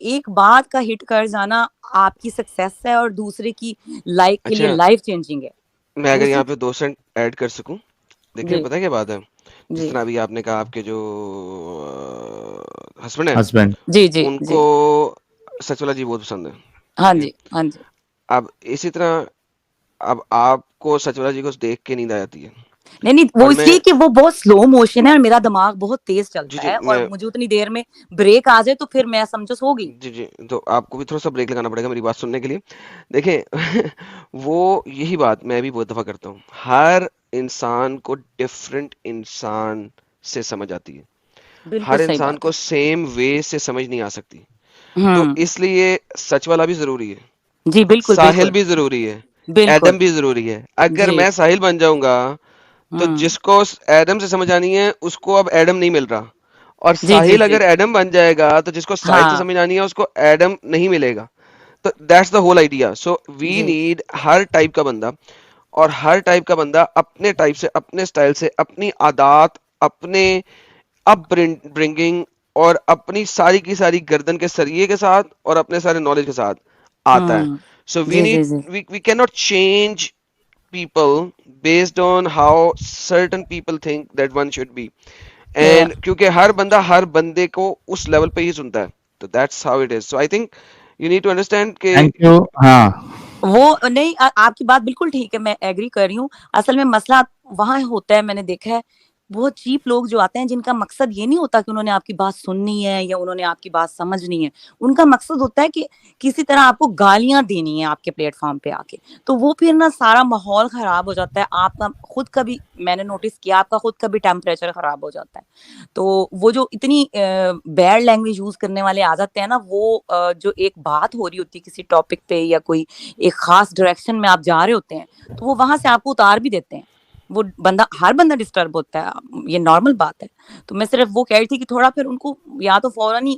ایک بات کا ہٹ کر جانا آپ کی سکسیس ہے اور دوسرے کی لائف کے لیے اچھا لائف چینجنگ ہے. میں اگر دوسری یہاں پہ 2 سینٹ ایڈ کر سکوں, دیکھیں جی پتہ کیا بات ہے, جس جی طرح ابھی آپ نے کہا آپ کے جو ہسبینڈ ہیں ہسبینڈ. جی جی ان جی کو سچ والا جی بہت پسند ہے, ہاں ٹھیک ہے. جی ہاں جی. اب اسی طرح اب آپ کو سچ والا جی کو دیکھ کے نیند آ جاتی ہے, نہیں وہ اور اس میں لیے کہ وہ بہت سلو موشن ہے اور میرا دماغ بہت تیز جی چلتا جی ہے, اور میں مجھے اتنی دیر میں بریک آ جائے تو پھر میں سمجھو سو گئی. جی تو آپ کو بھی تھوڑا سا بریک لگانا پڑے گا میری بات سننے کے لیے. دیکھیں وہ یہی بات میں بھی بہت دفعہ کرتا ہوں, ہر انسان کو ڈفرینٹ انسان سے سمجھ آتی ہے, بالکل ہر صحیح انسان بات ہے. کو سیم وے سے سمجھ نہیں آ سکتی. تو ہوں اس لیے سچ والا بھی ضروری ہے, جی بالکل ساحل بالکل بھی ضروری ہے, بالکل. ایڈم بھی ضروری ہے. اگر جی میں ساحل بن جاؤں گا تو ہوں جس کو ایڈم سے سمجھ آنی ہے اس کو اب ایڈم نہیں مل رہا, اور جی جی ساحل جی اگر ایڈم بن جائے گا تو جس کو ساحل سے ہاں سمجھ آنی ہے اس کو ایڈم نہیں ملے گا. تو that's the whole idea. So we جی نیڈ ہر ٹائپ کا بندہ, اور ہر ٹائپ کا بندہ اپنے ٹائپ سے, اپنے سٹائل سے, اپنی عادات, اپنے اپ برنگنگ اور اپنی ساری کی ساری گردن کے سریے کے ساتھ اور اپنے سارے نالج کے ساتھ آتا ہے. ہوں سو وی جی جی نیڈ جی we can not change people based on how certain people think that one should be, Yeah. and کیونکہ ہر بندہ ہر بندے کو اس لیول پہ ہی سنتا ہے, تو that's how it is. So I think you need to understand کہ تھینک یو. ہاں وہ نہیں آپ کی بات بالکل ٹھیک ہے, میں ایگری کر رہی ہوں. اصل میں مسئلہ وہاں ہوتا ہے, میں نے دیکھا ہے بہت چیپ لوگ جو آتے ہیں جن کا مقصد یہ نہیں ہوتا کہ انہوں نے آپ کی بات سننی ہے یا انہوں نے آپ کی بات سمجھنی ہے. ان کا مقصد ہوتا ہے کہ کسی طرح آپ کو گالیاں دینی ہے آپ کے پلیٹ فارم پہ آ کے. تو وہ پھر نا سارا ماحول خراب ہو جاتا ہے, آپ کا خود کا بھی, میں نے نوٹس کیا, آپ کا خود کا بھی ٹیمپریچر خراب ہو جاتا ہے. تو وہ جو اتنی بیڈ لینگویج یوز کرنے والے آ جاتے ہیں نا, وہ جو ایک بات ہو رہی ہوتی ہے کسی ٹاپک پہ یا کوئی ایک خاص ڈائریکشن میں آپ جا رہے ہوتے ہیں, تو وہ وہاں سے آپ کو اتار بھی دیتے ہیں. وہ بندہ, ہر بندہ ڈسٹرب ہوتا ہے, یہ نارمل بات ہے. تو میں صرف وہ کہہ رہی تھی کہ تھوڑا پھر ان کو یا تو فوراً ہی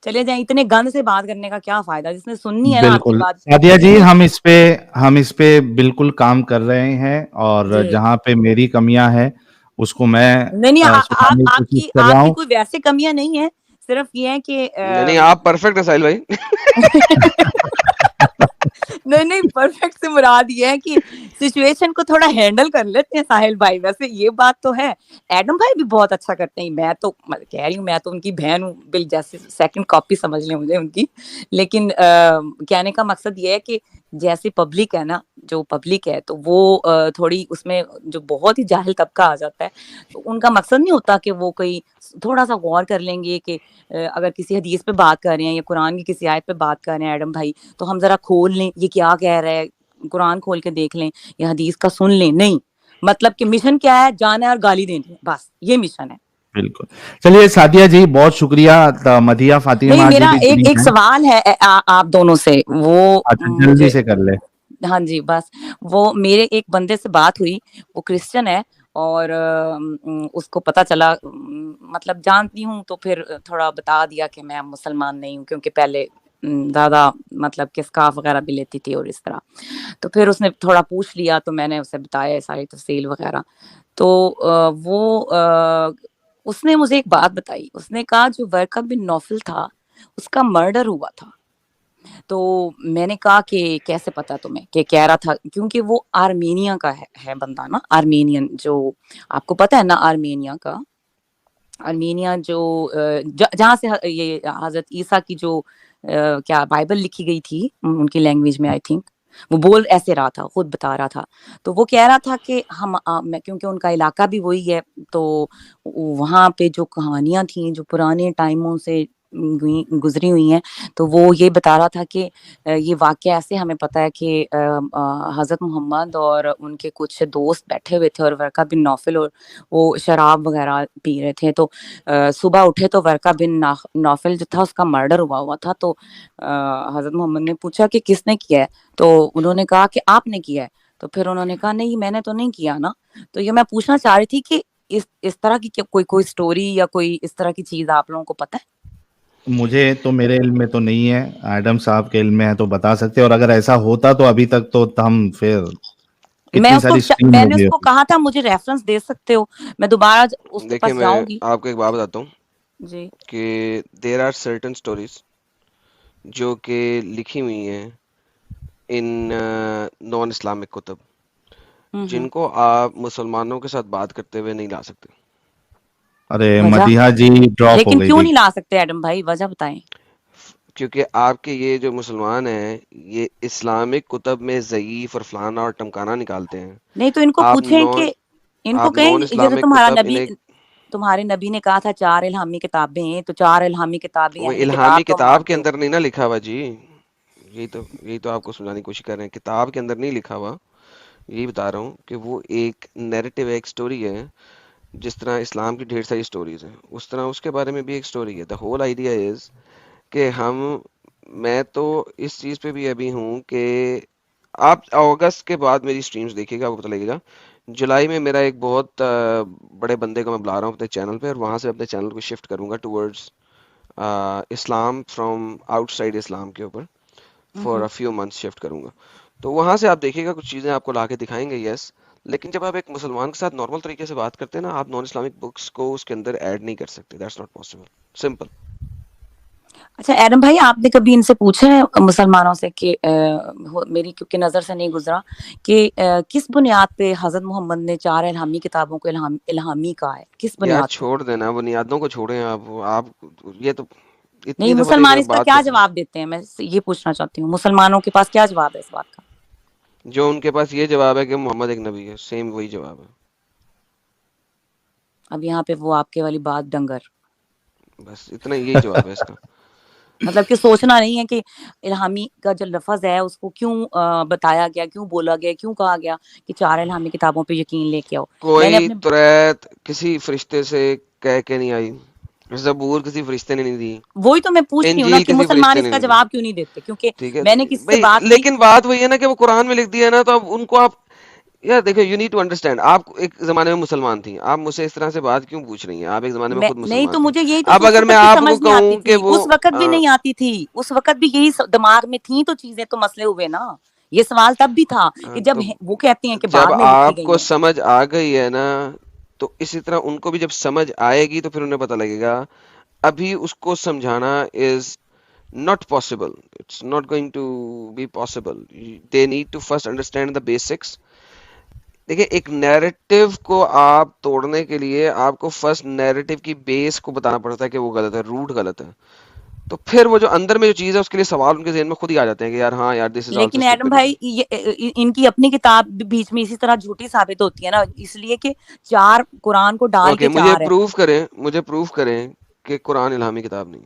چلے جائیں, اتنے گند سے بات کرنے کا کیا فائدہ, جس نے سننی ہے نا آپ کی بالکل بات. سعدیہ جس جی, نے ہم اس پہ بالکل کام کر رہے ہیں, اور جی جہاں پہ میری کمیاں ہیں اس کو میں نہیں سدھارنے کی کوشش کر رہا آپ کی ہوں. کوئی ویسے کمیاں نہیں ہیں, صرف یہ ہے کہ نہیں آپ پرفیکٹ ہے ساحل بھائی. نہیں پرفیکٹ سے مراد یہ ہے کہ سچویشن کو تھوڑا ہینڈل کر لیتے ہیں ساحل بھائی. ویسے یہ بات تو ہے, ایڈم بھائی بھی بہت اچھا کرتے ہیں. میں تو کہہ رہی ہوں, میں تو ان کی بہن ہوں, بل جیسے سیکنڈ کاپی سمجھ لیں مجھے ان کی. لیکن کہنے کا مقصد یہ ہے کہ جیسی پبلک ہے نا, جو پبلک ہے تو وہ تھوڑی اس میں جو بہت ہی جاہل طبقہ آ جاتا ہے, تو ان کا مقصد نہیں ہوتا کہ وہ کوئی تھوڑا سا غور کر لیں گے کہ اگر کسی حدیث پہ بات کر رہے ہیں یا قرآن کی کسی آیت پہ بات کر رہے ہیں ایڈم بھائی, تو ہم ذرا کھول لیں یہ کیا کہہ رہا ہے, قرآن کھول کے دیکھ لیں یا حدیث کا سن لیں. نہیں, مطلب کہ مشن کیا ہے, جانا ہے اور گالی دینی ہے, بس یہ مشن ہے. بالکل. چلیے سعدیہ جی بہت شکریہ. مدیحہ نہیں, فاطمہ جی میرا بھی جڑی ایک ہیں. سوال ہے آپ دونوں سے, وہ اچھا جلدی مجھے, سے کر لے. ہاں جی بس, وہ میرے ایک بندے سے بات ہوئی, وہ کرسچن ہے, اور اس کو پتا چلا, مطلب جانتی ہوں تو پھر تھوڑا بتا دیا کہ میں مسلمان نہیں ہوں, کیونکہ پہلے زیادہ مطلب کہ اسکارف وغیرہ بھی لیتی تھی اور اس طرح. تو پھر اس نے تھوڑا پوچھ لیا تو میں نے اسے بتایا ساری تفصیل وغیرہ. تو اس نے مجھے ایک بات بتائی. اس نے کہا جو ورقہ بن نوفل تھا اس کا مرڈر ہوا تھا. تو میں نے کہا کہ کیسے پتا تمہیں, کہ کہہ رہا تھا کیونکہ وہ آرمینیا کا ہے بندہ نا, آرمینین, جو آپ کو پتا ہے نا آرمینیا کا, آرمینیا جو جہاں سے یہ حضرت عیسیٰ کی جو کیا بائبل لکھی گئی تھی ان کی لینگویج میں, آئی تھنک وہ بول ایسے رہا تھا, خود بتا رہا تھا. تو وہ کہہ رہا تھا کہ کیونکہ ان کا علاقہ بھی وہی ہے, تو وہاں پہ جو کہانیاں تھیں جو پرانے ٹائموں سے گزری ہوئی ہیں, تو وہ یہ بتا رہا تھا کہ یہ واقعہ ایسے ہمیں پتا ہے کہ حضرت محمد اور ان کے کچھ دوست بیٹھے ہوئے تھے, اور ورقہ بن نوفل اور وہ شراب وغیرہ پی رہے تھے. تو صبح اٹھے تو ورقہ بن نوفل جو تھا اس کا مرڈر ہوا تھا. تو حضرت محمد نے پوچھا کہ کس نے کیا ہے, تو انہوں نے کہا کہ آپ نے کیا ہے. تو پھر انہوں نے کہا نہیں میں نے تو نہیں کیا نا. تو یہ میں پوچھنا چاہ رہی تھی کہ اس طرح کی کوئی سٹوری یا کوئی اس طرح کی چیز آپ لوگوں کو پتہ ہے؟ مجھے تو میرے علم میں تو نہیں ہے, ایڈم صاحب کے علم میں ہے تو بتا سکتے, اور اگر ایسا ہوتا تو ابھی تک تو ہم پھر کتنی ساری اسٹریم میں ہو نے گئی اس کو ہوتی. کہا تھا مجھے ریفرنس دے سکتے ہو, میں دوبارہ اس کے دیکھیں پاس میں جاؤں گی. آپ کو ایک بات بتاتا ہوں جی کہ دیر آر سرٹن اسٹوریز جو کہ لکھی ہوئی ہیں ان نان اسلامک کتب، جن کو آپ مسلمانوں کے ساتھ بات کرتے ہوئے نہیں لا سکتے. ارے وجہ مدیحہ جی ڈراپ ہو لیکن گئی کیوں دیکھ. نہیں لا سکتے ایڈم بھائی؟ وجہ بتائیں. کیونکہ آپ کے یہ جو مسلمان ہیں یہ اسلامک کتب میں ضعیف اور فلانا اور ٹمکانا نکالتے ہیں. نہیں تو ان کو آپ پوچھیں نان کہ ان کو آپ کہیں نان جیسے اسلامک تمہارا کتب نبی، انہیں تمہارے نبی نے کہا تھا 4 الہامی کتابیں ہیں، تو 4 الہامی کتابیں وہ اہل الہامی کتاب تو کتاب کے مانتے ہو. اندر نہیں نا لکھا ہوا جی. یہی تو آپ کو سمجھانے کی کوشش کر رہے ہیں. کتاب کے اندر نہیں لکھا ہوا، یہی بتا رہا ہوں کہ وہ ایک نیریٹو ہے، ایک سٹوری ہے. جس طرح اسلام کی ڈھیر ساری سٹوریز ہیں اس طرح اس کے بارے میں بھی ایک سٹوری ہے. دا ہول آئیڈیا از کہ میں تو اس چیز پہ بھی ابھی ہوں کہ آپ اگست کے بعد میری سٹریمز دیکھیے گا، آپ کو پتہ لگے گا. جولائی میں میرا ایک بہت بڑے بندے کو میں بلا رہا ہوں اپنے چینل پہ، اور وہاں سے اپنے چینل کو شفٹ کروں گا ٹورڈز اسلام فرام آؤٹ سائڈ اسلام کے اوپر for a few months shift کروں گا. تو وہاں سے آپ دیکھیے گا کچھ چیزیں آپ کو لا کے دکھائیں گے، یس. لیکن جب آپ ایک مسلمان کے ساتھ نارمل طریقے سے بات کرتے ہیں نا، آپ نان اسلامک بکس کو اس کے اندر ایڈ نہیں کر سکتے. That's not possible. سمپل. اچھا ایڈم بھائی، آپ نے کبھی ان سے پوچھا ہے مسلمانوں سے کہ میری کیونکہ نظر سے نہیں گزرا کہ کس بنیاد پہ حضرت محمد نے 4 الہامی کتابوں کو الہامی کہا ہے؟ کس یار بنیاد پہ؟ چھوڑ دینا بنیادوں کو، چھوڑیں آپ یہ تو نہیں، اتنی دفعہ دیکھ مسلمان رہے اس کا بات کیا کرتے ہیں. جواب دیتے ہیں؟ میں یہ پوچھنا چاہتی ہوں، مسلمانوں کے پاس کیا جواب ہے اس بات کا؟ جو ان کے پاس یہ جواب ہے کہ محمد ایک نبی ہے، سیم وہی جواب ہے. اب یہاں پہ وہ آپ کے والی بات ڈنگر، بس اتنا یہی جواب ہے اس کا. مطلب کہ سوچنا نہیں ہے کہ الہامی کا جو لفظ ہے اس کو کیوں بتایا گیا، کیوں بولا گیا، کیوں کہا گیا کہ 4 الہامی کتابوں پہ یقین لے کے آؤ. میں نے کوئی اپنے تریت کسی فرشتے سے کہہ کے نہیں آئی، زبور کسی فرشتے نے نہیں دی، وہی تو میں پوچھ رہی ہوں نا انجیل کہ کسی مسلمان فرشتے اس نے کا نہیں دی. جواب کیوں نہیں دیتے؟ کیونکہ ٹھیک ہے میں نے کسی سے بھائی، بات کی. لیکن بات وہی ہے نا کہ وہ قرآن میں لکھ دیا ہے نا، تو اب ان کو آپ یار دیکھو، یو نیڈ ٹو انڈرسٹینڈ. آپ ایک زمانے میں مسلمان تھیں، آپ مجھ سے اس طرح سے بات کیوں پوچھ رہی ہیں؟ آپ ایک زمانے میں میں خود نہیں مسلمان تو تھیں. مجھے یہی تو اب اس اگر میں وقت بھی آپ سمجھ کو نہیں آتی کہوں کہ تھی، وہ اس وقت بھی نہیں آتی تھی، اس وقت بھی یہی دماغ میں تھیں تو چیزیں تو مسئلے ہوئے نا. یہ سوال تب بھی تھا کہ جب تو وہ کہتے ہیں کہ جب بعد میں لکھی آپ گئی کو ہیں. سمجھ آ گئی ہے نا، تو اسی طرح ان کو بھی جب سمجھ آئے گی تو پھر انہیں پتہ لگے گا. ابھی اس کو سمجھانا از not possible. It's not going to be possible. They need to first understand the basics. دیکھیں، ایک نیریٹو کو آپ توڑنے کے لیے آپ کو فرسٹ نیریٹو کی بیس کو بتانا پڑتا ہے کہ وہ غلط ہے، روٹ غلط ہے. تو پھر وہ جو اندر میں جو چیز ہے اس کے لیے سوال ان کے ذہن میں خود ہی آ جاتے ہیں کہ یار ہاں یار دس از آلسو لیکن ایڈم اسٹوپڈ. بھائی ان کی اپنی کتاب بھی بیچ میں اسی طرح جھوٹی ثابت ہوتی ہے نا، اس لیے کہ 4 قرآن کو ڈال اوکے، کے 4 ہے. مجھے پروف کریں کہ قرآن الہامی کتاب نہیں.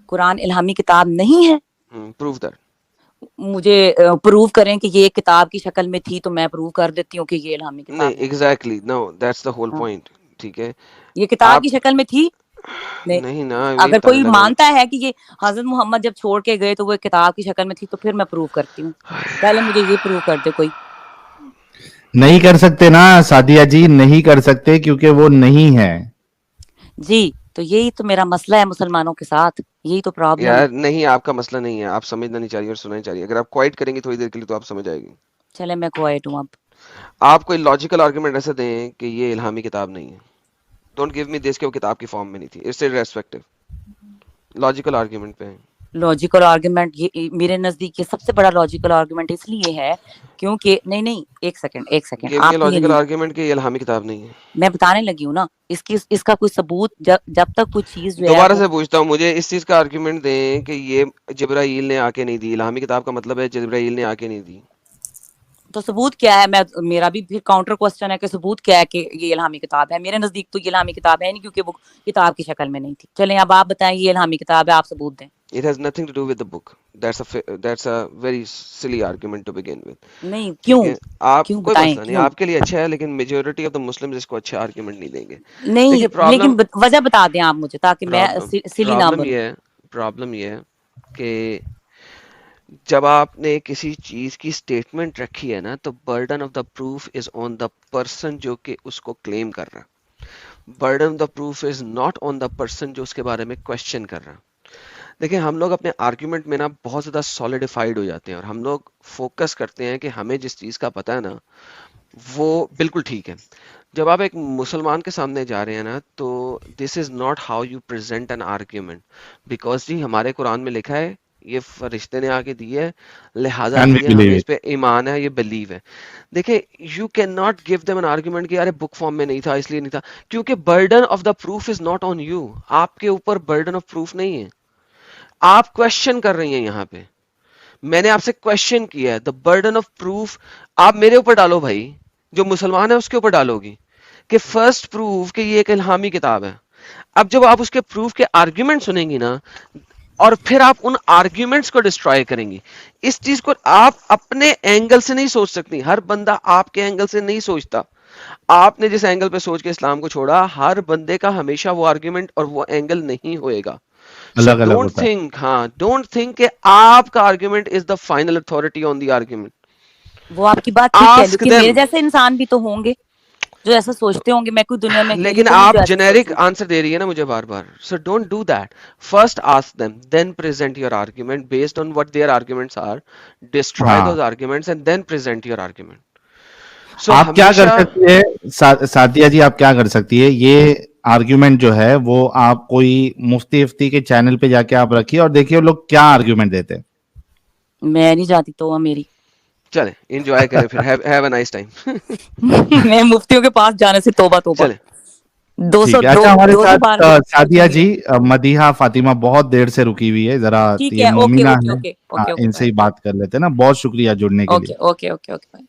قرآن الہامی کتاب نہیں ہے. Proof that. مجھے پروف کریں کہ یہ کتاب کی شکل میں تھی تو میں پروف کر دیتی ہوں کہ یہ الہامی نہیں، کتاب ہے. Exactly no, that's the whole ہاں، پوائنٹ. ٹھیک ہے، یہ کتاب کی آپ شکل میں تھی نہیں. نہیں نا، وہی اگر بتانے کوئی لگا. مانتا ہے کہ یہ حضرت محمد جب چھوڑ کے گئے تو وہ کتاب کی شکل میں تھی تو پھر میں پروف کرتی ہوں. پہلے مجھے یہ پروف کر دے کوئی. نہیں کر سکتے نا سعدیہ جی، نہیں کر سکتے کیونکہ وہ نہیں ہے. جی تو یہی تو میرا مسئلہ ہے مسلمانوں کے ساتھ، یہی تو پرابلم ہے. یار نہیں، آپ کا مسئلہ نہیں ہے، آپ سمجھنا نہیں چاہیے اور سننا نہیں چاہیے. اگر آپ کوائٹ کریں گے تھوڑی دیر کے لیے تو آپ سمجھ آئے گی. چلے میں کوائٹ ہوں اب. آپ کوئی لاجیکل آرگومنٹ ایسے دیں کہ یہ الہامی کتاب نہیں ہے. ڈونٹ گیو می دس کہ وہ کتاب کی فارم میں نہیں تھی. It's respective. لاجیکل آرگومنٹ پہ لاجیکل آرگومنٹ یہ میرے نزدیک یہ سب سے بڑا لاجیکل آرگومنٹ اس لیے ہے کیونکہ نہیں ایک سیکنڈ گیو می آپ کو یہ لاجیکل نہیں، آرگومنٹ کہ یہ الہامی کتاب نہیں ہے. میں بتانے لگی ہوں نا اس کا کوئی ثبوت جب تک کوئی چیز جو ہے دوبارہ وہ سے پوچھتا ہوں، مجھے اس چیز کا آرگومنٹ دیں کہ یہ جبرائیل نے آ کے نہیں دی. الہامی کتاب کا مطلب ہے جبرائیل نے آ کے نہیں دی. تو ثبوت کیا ہے؟ میرا بھی پھر کاؤنٹر کوسچن ہے کہ ثبوت کیا ہے کہ یہ الہامی کتاب ہے. میرے نزدیک تو یہ الہامی کتاب ہے نہیں کیونکہ وہ کتاب کی شکل میں نہیں تھی. چلیں اب آپ بتائیں یہ الہامی کتاب ہے، آپ ثبوت دیں. It has nothing to do with the book. That's a very silly argument to begin with. نہیں ٹھیک کیوں ہے، آپ کیوں کوئی بتائیں مسئلہ نہیں، کیوں آپ کے لیے اچھا ہے، لیکن میجورٹی آف دا مسلمز اس کو اچھا آرگومنٹ نہیں دیں گے. نہیں، دیکھیے لیکن وجہ بتا دیں آپ مجھے تاکہ میں سلی نہ بنوں. پرابلم یہ ہے کہ جب آپ نے کسی چیز کی اسٹیٹمنٹ رکھی ہے نا، تو burden of the proof is on the person جو کہ اس کو کلیم کر رہا. Burden of the proof is not on the person جو اس کے بارے میں کوشچن کر رہا. دیکھیں، ہم لوگ اپنے آرگیومنٹ میں نا بہت زیادہ سالیڈیفائڈ ہو جاتے ہیں اور ہم لوگ فوکس کرتے ہیں کہ ہمیں جس چیز کا پتہ ہے نا وہ بالکل ٹھیک ہے. جب آپ ایک مسلمان کے سامنے جا رہے ہیں نا تو this is not how you present an argument, because جی ہمارے قرآن میں لکھا ہے یہ فرشتے نے آگے دی ہے لہٰذا And we دی ہے, believe ہمیں it. اس پہ ایمان ہے, یہ بلیو ہے. دیکھیں you can not give them an argument کہ ارے بک فارم میں نہیں تھا اس لیے نہیں تھا, کیونکہ burden of the proof is not on you, آپ کے اوپر برڈن آف پروف نہیں ہے. آپ کوشچن کر رہی ہیں یہاں پہ, میں نے آپ سے کوشچن کیا ہے, دا برڈن آف پروف آپ میرے اوپر ڈالو بھائی, جو مسلمان ہے اس کے اوپر ڈالو گی کہ فرسٹ پروف کہ یہ ایک الہامی کتاب ہے. اب جب آپ اس کے پروف کے آرگیومنٹ سنیں گی نا اور پھر آپ ان آرگیومنٹس کو ڈسٹرائے کریں گی, اس چیز کو آپ اپنے اینگل سے نہیں سوچ سکتی, ہر بندہ آپ کے اینگل سے نہیں سوچتا. آپ نے جس اینگل پہ سوچ کے اسلام کو چھوڑا, ہر بندے کا ہمیشہ وہ آرگیومنٹ اور وہ اینگل نہیں ہوئے گا. سو الگ الگ ڈونٹ ہوتا ہے. تھنک, ہاں ڈونٹ تھنک کہ آپ کا argument is the final authority on the argument. وہ آپ کی بات ٹھیک ہے, Ask لیکن them. میرے جیسے انسان بھی تو ہوں گے جو ایسا سوچتے ہوں گے. میں کوئی دنیا میں اکیلی لیکن تو نہیں آپ جو ایسا جنیرک سوچوں. آنسر دے رہی ہے نا مجھے بار بار. So don't do that. First ask them, then present your argument based on what their arguments are, destroy ہاں those arguments and then present your argument. So آپ کیا کر ہمیشہ سکتی ہے ساتھیہ جی, آپ کیا کر سکتی ہے, یہ آرگیومنٹ جو ہے وہ آپ کوئی مفتی افتی کے چینل پہ جا کے آپ رکھیے اور دیکھیے وہ لوگ کیا آرگیومنٹ دیتے ہیں. میں نہیں جاتی تو میری چلیں انجوائے کریں پھر, ہیو اے نائس ٹائم. میں مفتیوں کے پاس جانے سے توبہ توبہ. چلیں ٹھیک ہے. اچھا, ہمارے 212 ساتھ سعدیہ جی, مدیحہ فاطمہ بہت دیر سے رکی ہوئی ہے, ذرا ٹھیک یہ ہے. اوکے مومنہ اوکے ہے, اوکے ہاں اوکے ان سے ہی بات کر لیتے ہیں نا. بہت شکریہ جڑنے کے لیے. Okay okay okay okay.